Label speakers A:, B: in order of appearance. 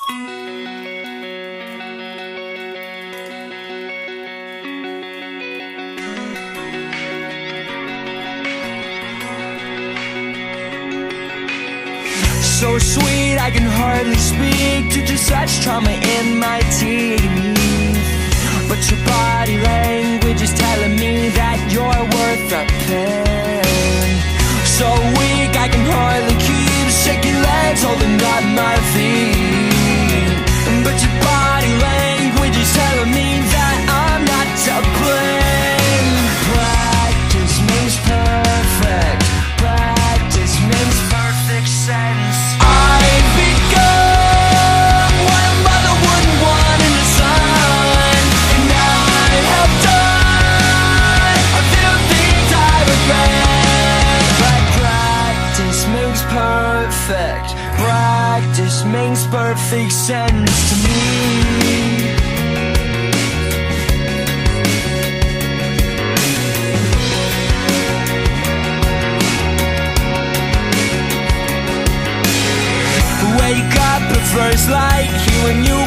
A: So sweet I can hardly speak due to such trauma in my teeth. But your body language is telling me that you're worth the pain. So weak I can hardly keep shaking legs, holding up my feet. But your body language is telling me that I'm not to blame. Practice makes perfect. Practice makes perfect sense. I've become what a mother wouldn't want in the son, and I have done a few things I regret. But practice makes perfect. Practice makes perfect sense to me. Wake up at first light, hearing you